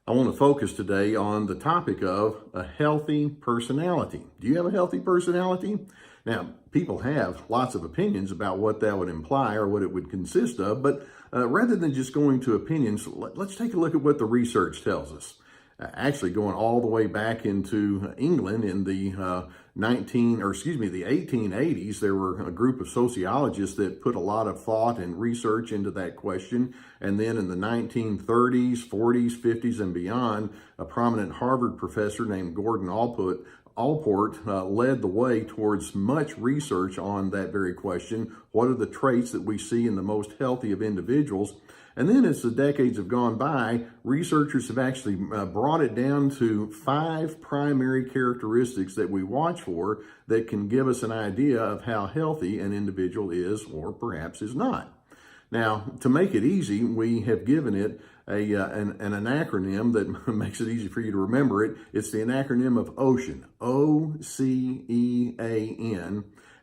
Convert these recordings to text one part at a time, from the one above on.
I want to focus today on the topic of a healthy personality. Do you have a healthy personality? Now, people have lots of opinions about what that would imply or what it would consist of, but rather than just going to opinions, let's take a look at what the research tells us. Actually, going all the way back into England in the the 1880s, there were a group of sociologists that put a lot of thought and research into that question. And then in the 1930s, 40s, 50s, and beyond, a prominent Harvard professor named Gordon Allport led the way towards much research on that very question. What are the traits that we see in the most healthy of individuals? And then as the decades have gone by, researchers have actually brought it down to 5 primary characteristics that we watch for that can give us an idea of how healthy an individual is or perhaps is not. Now, to make it easy, we have given it an acronym that makes it easy for you to remember it. It's the acronym of OCEAN, OCEAN,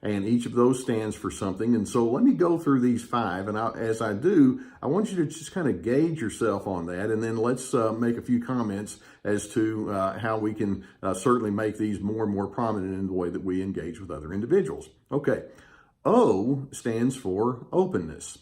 and each of those stands for something. And so let me go through these 5, and as I do, I want you to just kind of gauge yourself on that, and then let's make a few comments as to how we can certainly make these more and more prominent in the way that we engage with other individuals. Okay, O stands for openness.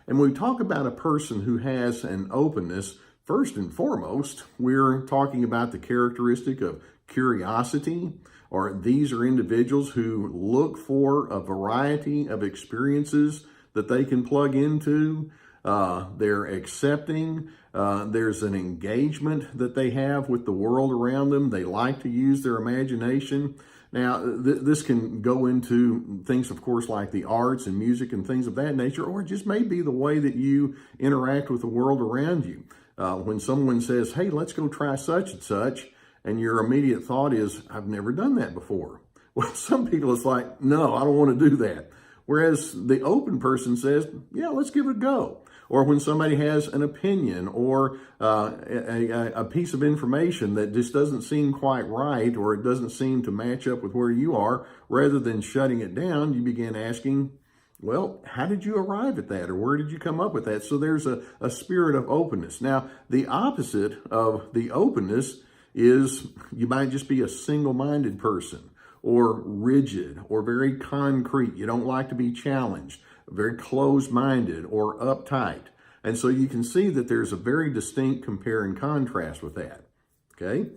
And when we talk about a person who has an openness, first and foremost, we're talking about the characteristic of curiosity, or these are individuals who look for a variety of experiences that they can plug into. They're accepting. There's an engagement that they have with the world around them. They like to use their imagination. Now, this can go into things, of course, like the arts and music and things of that nature, or it just may be the way that you interact with the world around you. When someone says, hey, let's go try such and such, and your immediate thought is, I've never done that before. Well, some people, it's like, no, I don't want to do that. Whereas the open person says, yeah, let's give it a go. Or when somebody has an opinion or a piece of information that just doesn't seem quite right, or it doesn't seem to match up with where you are, rather than shutting it down, you begin asking, well, how did you arrive at that? Or where did you come up with that? So there's a spirit of openness. Now, the opposite of the openness is you might just be a single-minded person, or rigid, or very concrete. You don't like to be challenged, very closed-minded, or uptight. And so you can see that there's a very distinct compare and contrast with that. Okay?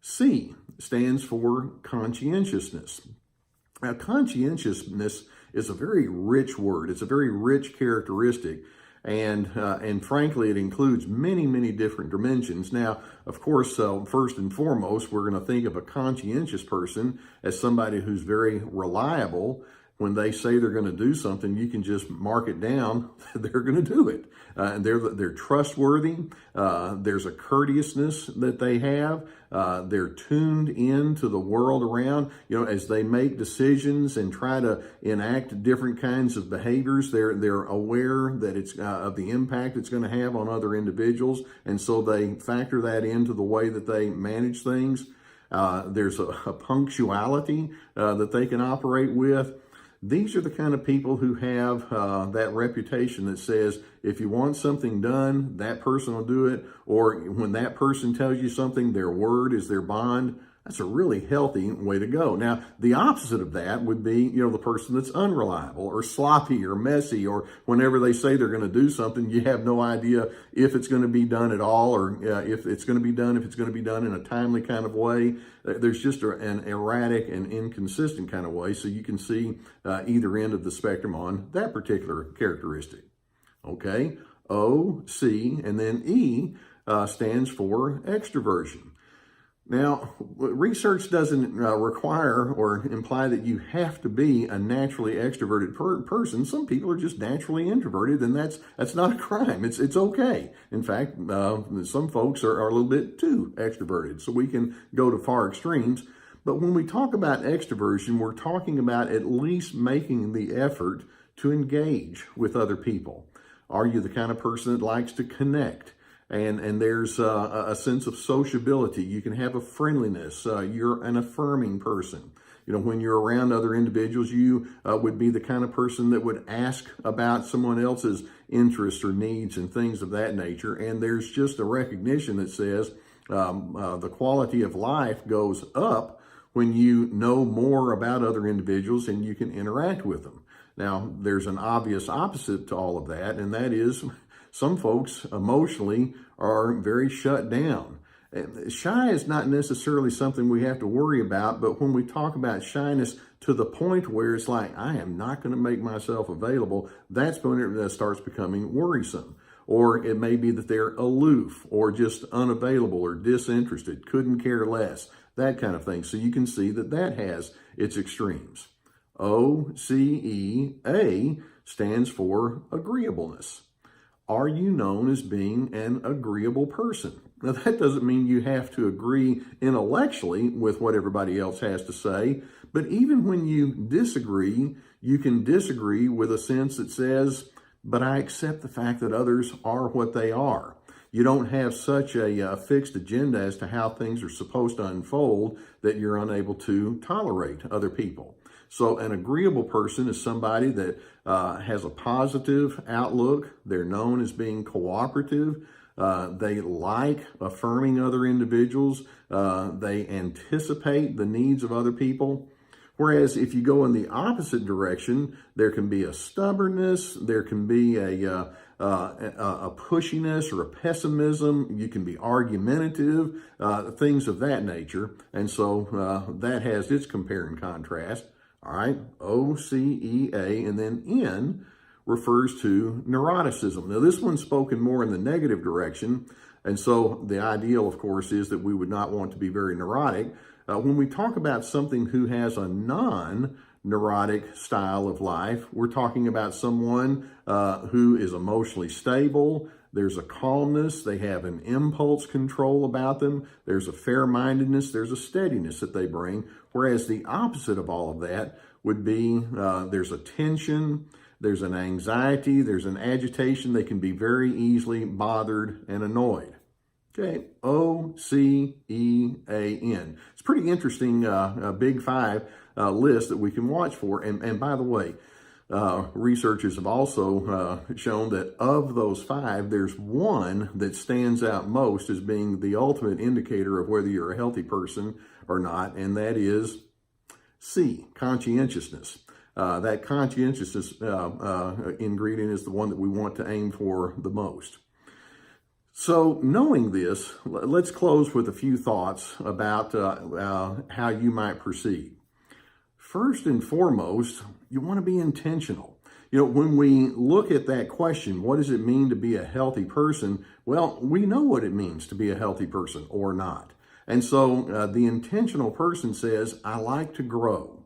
C stands for conscientiousness. Now, conscientiousness is a very rich word. It's a very rich characteristic. And frankly, it includes many, many different dimensions. Now, of course, first and foremost, we're going to think of a conscientious person as somebody who's very reliable. When they say they're going to do something, you can just mark it down. They're going to do it. And they're trustworthy. There's a courteousness that they have. They're tuned in to the world around. You know, as they make decisions and try to enact different kinds of behaviors, they're aware that it's of the impact it's going to have on other individuals, and so they factor that into the way that they manage things. There's a punctuality that they can operate with. These are the kind of people who have that reputation that says, if you want something done, that person will do it. Or when that person tells you something, their word is their bond. That's a really healthy way to go. Now, the opposite of that would be, the person that's unreliable or sloppy or messy, or whenever they say they're going to do something, you have no idea if it's going to be done at all, or if it's going to be done in a timely kind of way. There's just an erratic and inconsistent kind of way. So you can see either end of the spectrum on that particular characteristic. Okay, O, C, and then E stands for extroversion. Now, research doesn't require or imply that you have to be a naturally extroverted person. Some people are just naturally introverted, and that's not a crime. It's okay. In fact, some folks are a little bit too extroverted, so we can go to far extremes. But when we talk about extroversion, we're talking about at least making the effort to engage with other people. Are you the kind of person that likes to connect? And there's a sense of sociability. You can have a friendliness. You're an affirming person. When you're around other individuals, you would be the kind of person that would ask about someone else's interests or needs and things of that nature. And there's just a recognition that says, The quality of life goes up when you know more about other individuals and you can interact with them. Now, there's an obvious opposite to all of that, and that is some folks emotionally are very shut down. Shy is not necessarily something we have to worry about, but when we talk about shyness to the point where it's like, I am not going to make myself available, that's when it starts becoming worrisome. Or it may be that they're aloof or just unavailable or disinterested, couldn't care less, that kind of thing. So you can see that that has its extremes. OCEA stands for agreeableness. Are you known as being an agreeable person? Now, that doesn't mean you have to agree intellectually with what everybody else has to say, but even when you disagree, you can disagree with a sense that says, but I accept the fact that others are what they are. You don't have such a fixed agenda as to how things are supposed to unfold that you're unable to tolerate other people. So an agreeable person is somebody that has a positive outlook. They're known as being cooperative. They like affirming other individuals. They anticipate the needs of other people. Whereas if you go in the opposite direction, there can be a stubbornness, there can be a pushiness or a pessimism. You can be argumentative, things of that nature. And so that has its compare and contrast. All right, OCEA, and then N refers to neuroticism. Now, this one's spoken more in the negative direction, and so the ideal, of course, is that we would not want to be very neurotic. When we talk about something who has a non-neurotic style of life, we're talking about someone who is emotionally stable. There's a calmness, they have an impulse control about them, there's a fair-mindedness, there's a steadiness that they bring, whereas the opposite of all of that would be there's a tension, there's an anxiety, there's an agitation, they can be very easily bothered and annoyed. Okay, OCEAN. It's pretty interesting big five list that we can watch for, and by the way, researchers have also shown that of those five, there's one that stands out most as being the ultimate indicator of whether you're a healthy person or not, and that is C, conscientiousness. That conscientiousness ingredient is the one that we want to aim for the most. So knowing this, let's close with a few thoughts about how you might proceed. First and foremost, you want to be intentional. You know, when we look at that question, what does it mean to be a healthy person? Well, we know what it means to be a healthy person or not. And so the intentional person says, I like to grow.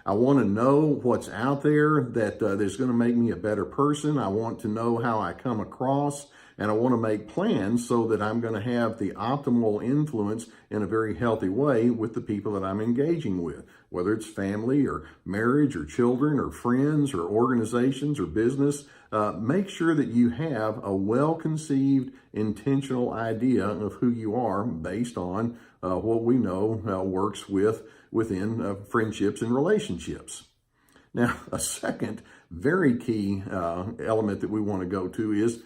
I want to know what's out there that is going to make me a better person. I want to know how I come across, and I want to make plans so that I'm going to have the optimal influence in a very healthy way with the people that I'm engaging with, whether it's family or marriage or children or friends or organizations or business. Make sure that you have a well-conceived, intentional idea of who you are based on what we know works within friendships and relationships. Now, a second very key element that we want to go to is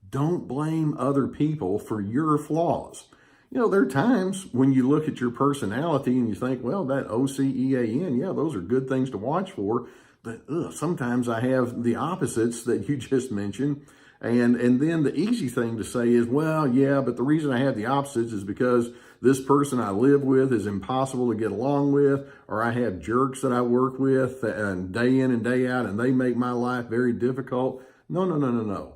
don't blame other people for your flaws. You know, there are times when you look at your personality and you think, well, that OCEAN, yeah, those are good things to watch for. But sometimes I have the opposites that you just mentioned. And then the easy thing to say is, well, yeah, but the reason I have the opposites is because this person I live with is impossible to get along with, or I have jerks that I work with and day in and day out, and they make my life very difficult. No.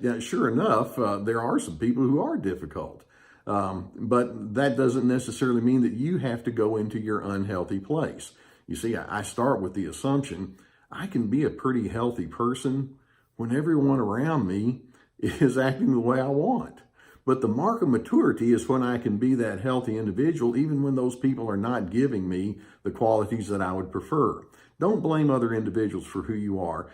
Yeah, sure enough, there are some people who are difficult, but that doesn't necessarily mean that you have to go into your unhealthy place. You see, I start with the assumption I can be a pretty healthy person when everyone around me is acting the way I want. But the mark of maturity is when I can be that healthy individual, even when those people are not giving me the qualities that I would prefer. Don't blame other individuals for who you are.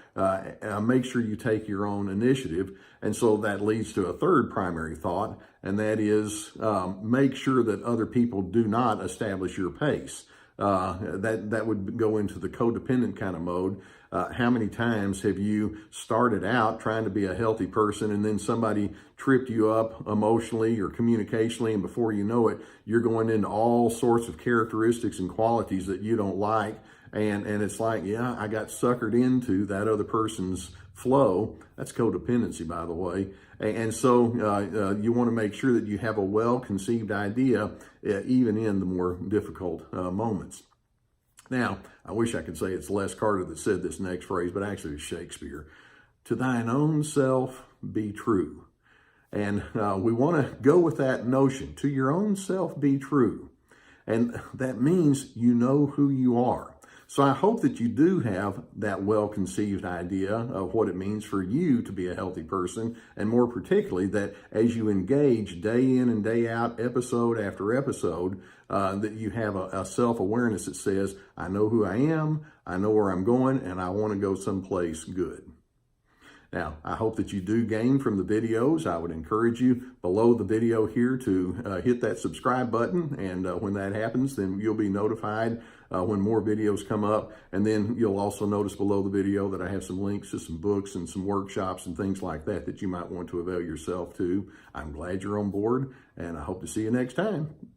Make sure you take your own initiative. And so that leads to a third primary thought, and that is make sure that other people do not establish your pace. that would go into the codependent kind of mode. How many times have you started out trying to be a healthy person and then somebody tripped you up emotionally or communicationally, and before you know it, you're going into all sorts of characteristics and qualities that you don't like, and it's like, yeah, I got suckered into that other person's flow. That's codependency, by the way. And so you want to make sure that you have a well-conceived idea, even in the more difficult moments. Now, I wish I could say it's Les Carter that said this next phrase, but actually it's Shakespeare. To thine own self be true. And we want to go with that notion. To your own self be true. And that means you know who you are. So I hope that you do have that well-conceived idea of what it means for you to be a healthy person, and more particularly that as you engage day in and day out, episode after episode, that you have a self-awareness that says, I know who I am, I know where I'm going, and I want to go someplace good. Now, I hope that you do gain from the videos. I would encourage you below the video here to hit that subscribe button. And when that happens, then you'll be notified when more videos come up. And then you'll also notice below the video that I have some links to some books and some workshops and things like that that you might want to avail yourself to. I'm glad you're on board, and I hope to see you next time.